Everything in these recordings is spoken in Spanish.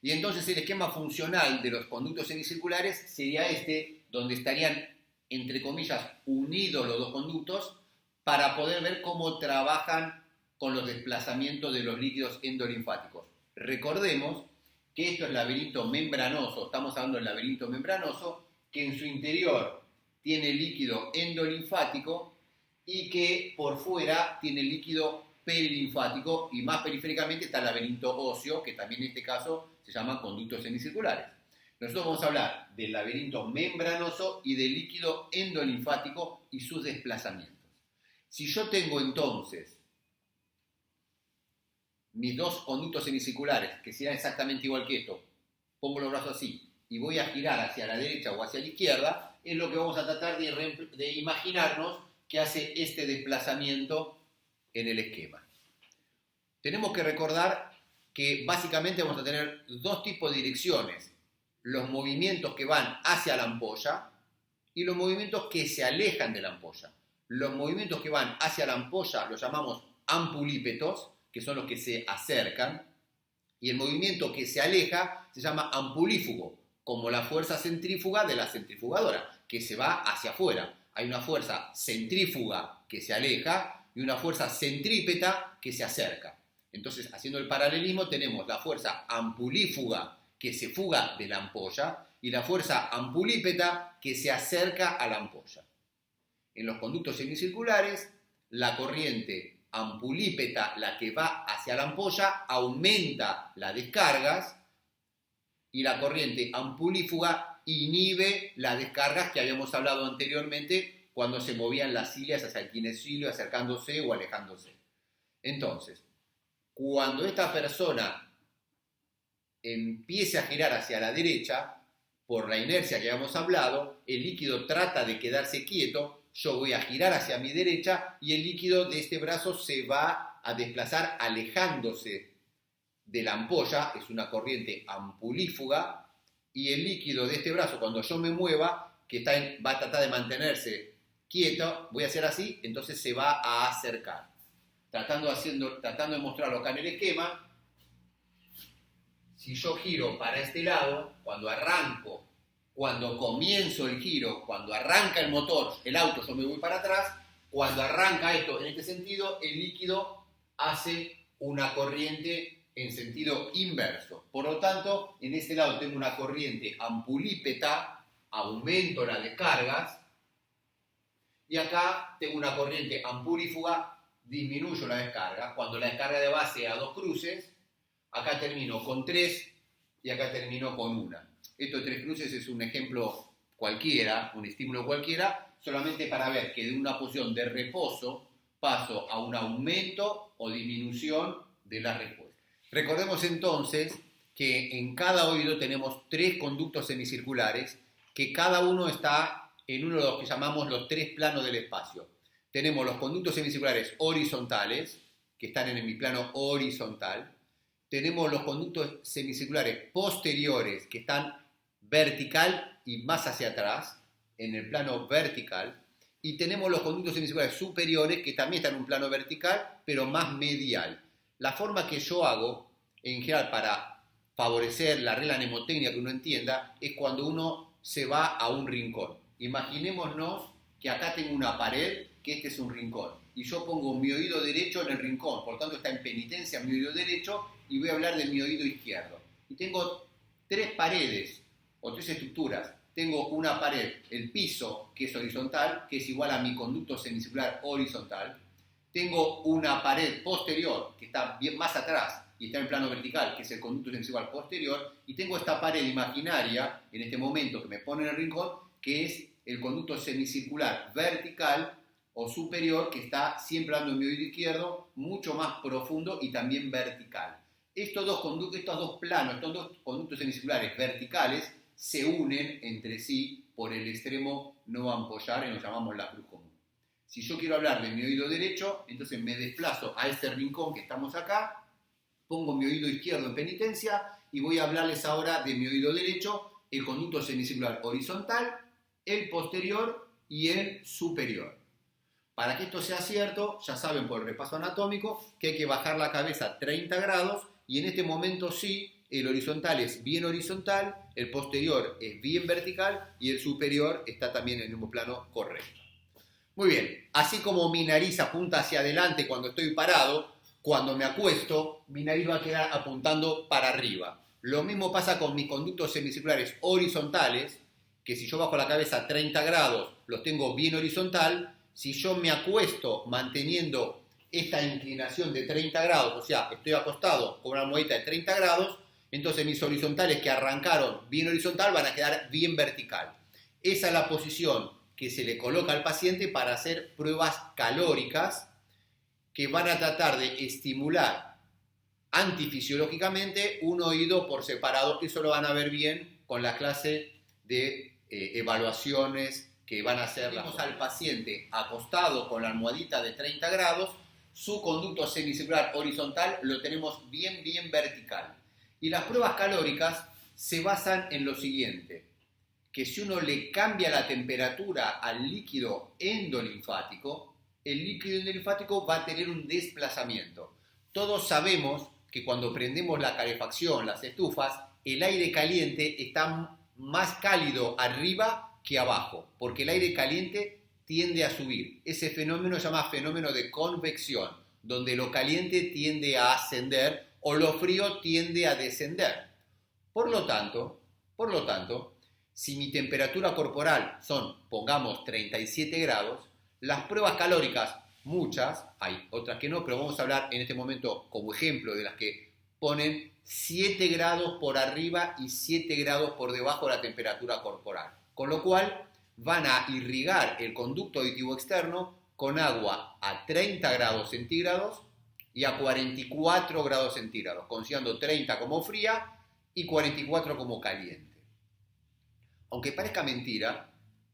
Y entonces el esquema funcional de los conductos semicirculares sería este, donde estarían, entre comillas, unidos los dos conductos para poder ver cómo trabajan con los desplazamientos de los líquidos endolinfáticos. Recordemos que esto es laberinto membranoso, estamos hablando del laberinto membranoso, que en su interior tiene líquido endolinfático y que por fuera tiene líquido perilinfático, y más periféricamente está el laberinto óseo, que también en este caso se llaman conductos semicirculares. Nosotros vamos a hablar del laberinto membranoso y del líquido endolinfático y sus desplazamientos. Si yo tengo entonces mis dos conductos semicirculares, que sean exactamente igual que esto, pongo los brazos así y voy a girar hacia la derecha o hacia la izquierda, es lo que vamos a tratar de imaginarnos que hace este desplazamiento en el esquema. Tenemos que recordar que básicamente vamos a tener dos tipos de direcciones: los movimientos que van hacia la ampolla y los movimientos que se alejan de la ampolla. Los movimientos que van hacia la ampolla los llamamos ampulípetos, que son los que se acercan, y el movimiento que se aleja se llama ampulífugo, como la fuerza centrífuga de la centrifugadora, que se va hacia afuera. Hay una fuerza centrífuga que se aleja y una fuerza centrípeta que se acerca. Entonces, haciendo el paralelismo, tenemos la fuerza ampulífuga que se fuga de la ampolla y la fuerza ampulípeta que se acerca a la ampolla. En los conductos semicirculares, la corriente ampulípeta, la que va hacia la ampolla, aumenta las descargas, y la corriente ampulífuga inhibe las descargas que habíamos hablado anteriormente cuando se movían las cilias hacia el kinecilio, acercándose o alejándose. Entonces, cuando esta persona empiece a girar hacia la derecha, por la inercia que habíamos hablado, el líquido trata de quedarse quieto. Yo voy a girar hacia mi derecha y el líquido de este brazo se va a desplazar alejándose de la ampolla, es una corriente ampulífuga, y el líquido de este brazo, cuando yo me mueva, que va a tratar de mantenerse quieto, voy a hacer así, entonces se va a acercar. Tratando de mostrarlo acá en el esquema, si yo giro para este lado, cuando comienzo el giro, cuando arranca el motor, el auto, yo me voy para atrás. Cuando arranca esto en este sentido, el líquido hace una corriente en sentido inverso. Por lo tanto, en este lado tengo una corriente ampulípeta, aumento las descargas, y acá tengo una corriente ampulífuga, disminuyo la descarga. Cuando la descarga de base a 2 cruces, acá termino con 3 y acá termino con 1. Esto de 3 cruces es un ejemplo cualquiera, un estímulo cualquiera, solamente para ver que de una posición de reposo paso a un aumento o disminución de la respuesta. Recordemos entonces que en cada oído tenemos 3 conductos semicirculares, que cada uno está en uno de los que llamamos los 3 planos del espacio. Tenemos los conductos semicirculares horizontales, que están en mi plano horizontal. Tenemos los conductos semicirculares posteriores, que están vertical y más hacia atrás, en el plano vertical. Y tenemos los conductos semicirculares superiores, que también están en un plano vertical, pero más medial. La forma que yo hago, en general, para favorecer la regla mnemotecnia que uno entienda, es cuando uno se va a un rincón. Imaginémonos que acá tengo una pared, que este es un rincón, y yo pongo mi oído derecho en el rincón, por tanto está en penitencia mi oído derecho, y voy a hablar de mi oído izquierdo. Y tengo 3 paredes, o 3 estructuras. Tengo una pared, el piso, que es horizontal, que es igual a mi conducto semicircular horizontal. Tengo una pared posterior, que está bien más atrás y está en plano vertical, que es el conducto semicircular posterior. Y tengo esta pared imaginaria, en este momento, que me pone en el rincón, que es el conducto semicircular vertical o superior, que está siempre dando en mi oído izquierdo, mucho más profundo y también vertical. Estos dos planos, estos dos conductos semicirculares verticales, se unen entre sí por el extremo no ampollar, y nos llamamos la cruz común. Si yo quiero hablar de mi oído derecho, entonces me desplazo a este rincón que estamos acá, pongo mi oído izquierdo en penitencia y voy a hablarles ahora de mi oído derecho, el conducto semicircular horizontal, el posterior y el superior. Para que esto sea cierto, ya saben por el repaso anatómico que hay que bajar la cabeza 30 grados, y en este momento sí, el horizontal es bien horizontal, el posterior es bien vertical y el superior está también en el mismo plano correcto. Muy bien, así como mi nariz apunta hacia adelante cuando estoy parado, cuando me acuesto, mi nariz va a quedar apuntando para arriba. Lo mismo pasa con mis conductos semicirculares horizontales, que si yo bajo la cabeza a 30 grados, los tengo bien horizontal. Si yo me acuesto manteniendo esta inclinación de 30 grados, o sea, estoy acostado con una almohadita de 30 grados, entonces mis horizontales que arrancaron bien horizontal van a quedar bien vertical. Esa es la posición que se le coloca al paciente para hacer pruebas calóricas que van a tratar de estimular antifisiológicamente un oído por separado. Eso lo van a ver bien con la clase de evaluaciones que van a hacer. Tenemos al paciente acostado con la almohadita de 30 grados, su conducto semicircular horizontal lo tenemos bien vertical. Y las pruebas calóricas se basan en lo siguiente, que si uno le cambia la temperatura al líquido endolinfático, el líquido endolinfático va a tener un desplazamiento. Todos sabemos que cuando prendemos la calefacción, las estufas, el aire caliente está más cálido arriba que abajo, porque el aire caliente tiende a subir. Ese fenómeno se llama fenómeno de convección, donde lo caliente tiende a ascender o lo frío tiende a descender. Por lo tanto, si mi temperatura corporal son, pongamos, 37 grados, las pruebas calóricas, muchas, hay otras que no, pero vamos a hablar en este momento como ejemplo de las que ponen 7 grados por arriba y 7 grados por debajo de la temperatura corporal. Con lo cual van a irrigar el conducto auditivo externo con agua a 30 grados centígrados y a 44 grados centígrados, considerando 30 como fría y 44 como caliente. Aunque parezca mentira,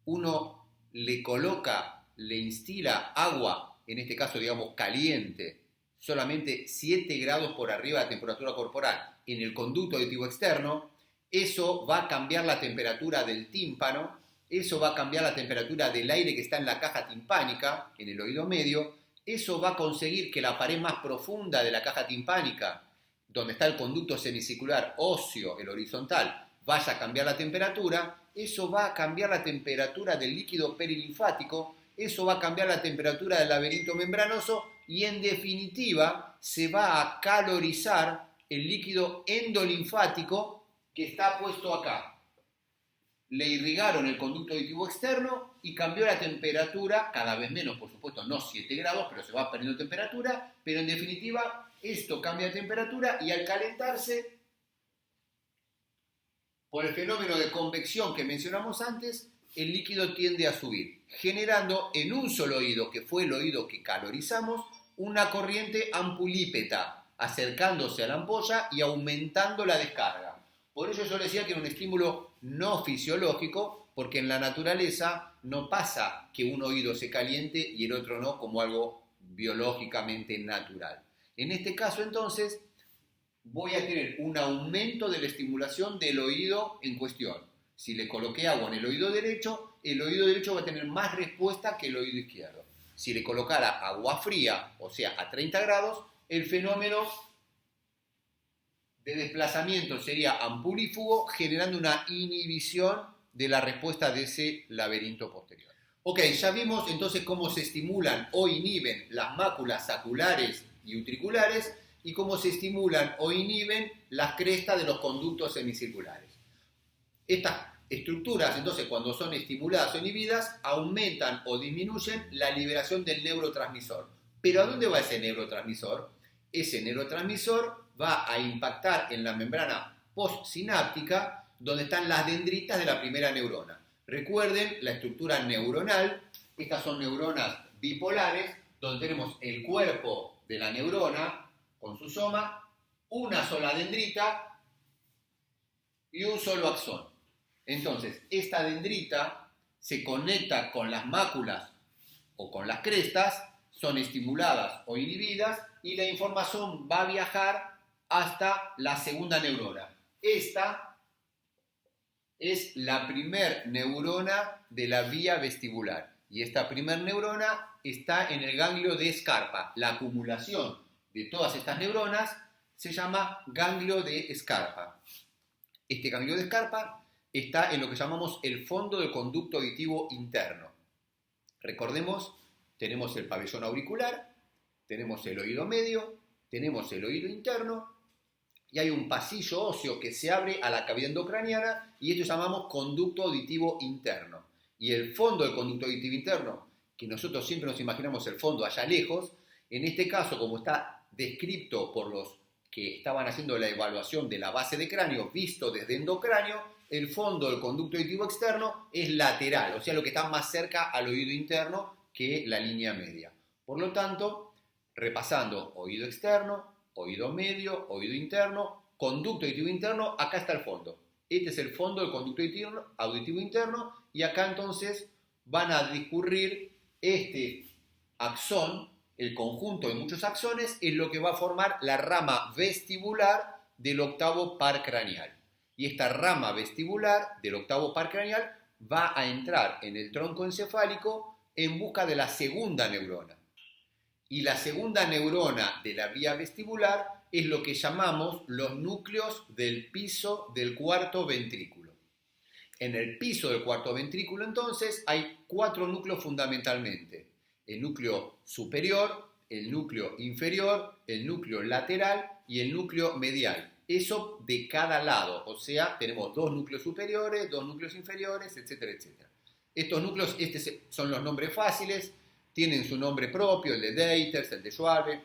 uno le instila agua, en este caso digamos caliente, solamente 7 grados por arriba de la temperatura corporal en el conducto auditivo externo, eso va a cambiar la temperatura del tímpano, eso va a cambiar la temperatura del aire que está en la caja timpánica, en el oído medio, eso va a conseguir que la pared más profunda de la caja timpánica, donde está el conducto semicircular óseo, el horizontal, vaya a cambiar la temperatura, eso va a cambiar la temperatura del líquido perilinfático, eso va a cambiar la temperatura del laberinto membranoso y en definitiva se va a calorizar el líquido endolinfático que está puesto acá. Le irrigaron el conducto auditivo externo y cambió la temperatura, cada vez menos, por supuesto, no 7 grados, pero se va perdiendo temperatura, pero en definitiva esto cambia de temperatura y al calentarse, por el fenómeno de convección que mencionamos antes, el líquido tiende a subir, generando en un solo oído, que fue el oído que calorizamos, una corriente ampulípeta, acercándose a la ampolla y aumentando la descarga. Por eso yo decía que era un estímulo no fisiológico, porque en la naturaleza no pasa que un oído se caliente y el otro no, como algo biológicamente natural. En este caso, entonces, voy a tener un aumento de la estimulación del oído en cuestión. Si le coloqué agua en el oído derecho va a tener más respuesta que el oído izquierdo. Si le colocara agua fría, o sea, a 30 grados, el fenómeno de desplazamiento sería ampulífugo, generando una inhibición de la respuesta de ese laberinto posterior. Ok, ya vimos entonces cómo se estimulan o inhiben las máculas saculares y utriculares y cómo se estimulan o inhiben las crestas de los conductos semicirculares. Estas estructuras, entonces, cuando son estimuladas o inhibidas, aumentan o disminuyen la liberación del neurotransmisor. ¿Pero a dónde va ese neurotransmisor? Ese neurotransmisor va a impactar en la membrana postsináptica, donde están las dendritas de la primera neurona. Recuerden la estructura neuronal. Estas son neuronas bipolares, donde tenemos el cuerpo de la neurona con su soma, una sola dendrita y un solo axón. Entonces, esta dendrita se conecta con las máculas o con las crestas, son estimuladas o inhibidas y la información va a viajar hasta la segunda neurona. Esta es la primer neurona de la vía vestibular y esta primer neurona está en el ganglio de Scarpa. La acumulación de todas estas neuronas se llama ganglio de Scarpa. Este ganglio de Scarpa está en lo que llamamos el fondo del conducto auditivo interno. Recordemos, tenemos el pabellón auricular, tenemos el oído medio, tenemos el oído interno y hay un pasillo óseo que se abre a la cavidad endocraniana y esto llamamos conducto auditivo interno. Y el fondo del conducto auditivo interno, que nosotros siempre nos imaginamos el fondo allá lejos, en este caso, como está descrito por los que estaban haciendo la evaluación de la base de cráneo visto desde endocráneo, el fondo del conducto auditivo externo es lateral, o sea, lo que está más cerca al oído interno que la línea media. Por lo tanto, repasando oído externo, oído medio, oído interno, conducto auditivo interno, acá está el fondo. Este es el fondo del conducto auditivo interno y acá entonces van a discurrir este axón, el conjunto de muchos axones, es lo que va a formar la rama vestibular del octavo par craneal. Y esta rama vestibular del octavo par craneal va a entrar en el tronco encefálico en busca de la segunda neurona. Y la segunda neurona de la vía vestibular es lo que llamamos los núcleos del piso del cuarto ventrículo. En el piso del cuarto ventrículo entonces hay 4 núcleos fundamentalmente. El núcleo superior, el núcleo inferior, el núcleo lateral y el núcleo medial. Eso de cada lado, o sea, tenemos 2 núcleos superiores, 2 núcleos inferiores, etcétera, etcétera. Estos núcleos, son los nombres fáciles, tienen su nombre propio, el de Deiters, el de Schwabe.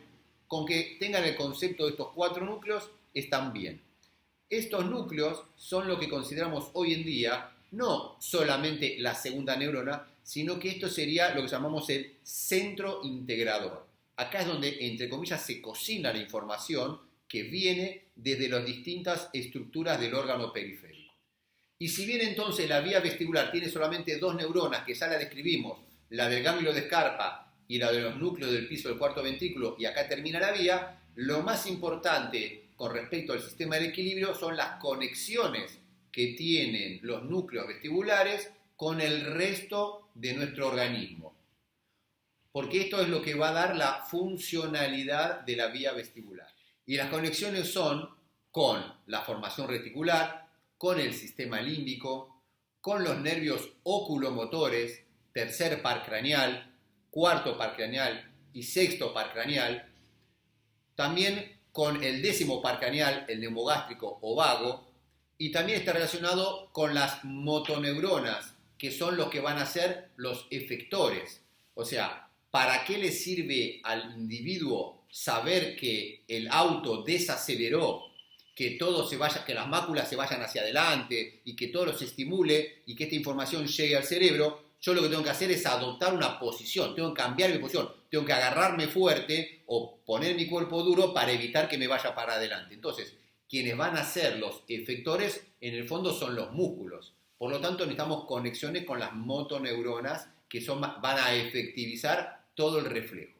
Con que tengan el concepto de estos 4 núcleos, están bien. Estos núcleos son lo que consideramos hoy en día no solamente la segunda neurona, sino que esto sería lo que llamamos el centro integrador. Acá es donde, entre comillas, se cocina la información que viene desde las distintas estructuras del órgano periférico. Y si bien entonces la vía vestibular tiene solamente 2 neuronas, que ya la describimos, la del ganglio de Scarpa y la de los núcleos del piso del cuarto ventrículo, y acá termina la vía, lo más importante con respecto al sistema del equilibrio son las conexiones que tienen los núcleos vestibulares con el resto de nuestro organismo. Porque esto es lo que va a dar la funcionalidad de la vía vestibular. Y las conexiones son con la formación reticular, con el sistema límbico, con los nervios oculomotores, tercer par craneal, cuarto par craneal y sexto par craneal, también con el 10º par craneal, el neumogástrico o vago, y también está relacionado con las motoneuronas, que son los que van a ser los efectores. O sea, ¿para qué le sirve al individuo saber que el auto desaceleró, que todo se vaya, que las máculas se vayan hacia adelante y que todo los estimule y que esta información llegue al cerebro? Yo lo que tengo que hacer es adoptar una posición, tengo que cambiar mi posición, tengo que agarrarme fuerte o poner mi cuerpo duro para evitar que me vaya para adelante. Entonces, quienes van a ser los efectores, en el fondo son los músculos. Por lo tanto, necesitamos conexiones con las motoneuronas que van a efectivizar todo el reflejo.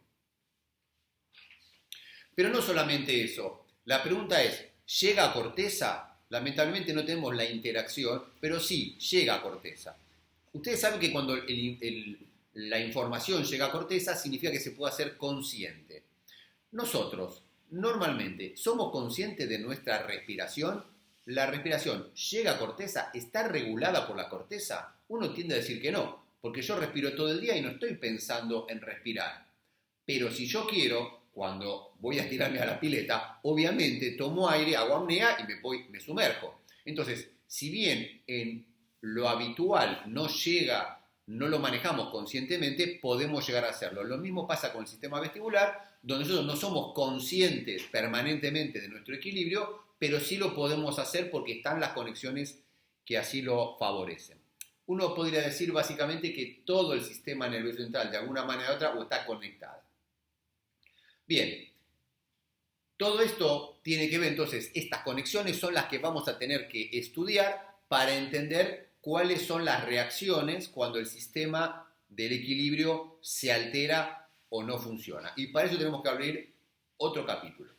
Pero no solamente eso. La pregunta es, ¿llega a corteza? Lamentablemente no tenemos la interacción, pero sí, llega a corteza. Ustedes saben que cuando la información llega a corteza significa que se puede hacer consciente. Nosotros, normalmente, ¿somos conscientes de nuestra respiración? ¿La respiración llega a corteza? ¿Está regulada por la corteza? Uno tiende a decir que no, porque yo respiro todo el día y no estoy pensando en respirar. Pero si yo quiero, cuando voy a tirarme a la pileta, obviamente tomo aire, hago apnea y me sumerjo. Entonces, si bien en lo habitual no lo manejamos conscientemente, podemos llegar a hacerlo. Lo mismo pasa con el sistema vestibular, donde nosotros no somos conscientes permanentemente de nuestro equilibrio, pero sí lo podemos hacer porque están las conexiones que así lo favorecen. Uno podría decir básicamente que todo el sistema nervioso central de alguna manera u otra o está conectado. Bien, todo esto tiene que ver, entonces, estas conexiones son las que vamos a tener que estudiar para entender cuáles son las reacciones cuando el sistema del equilibrio se altera o no funciona. Y para eso tenemos que abrir otro capítulo.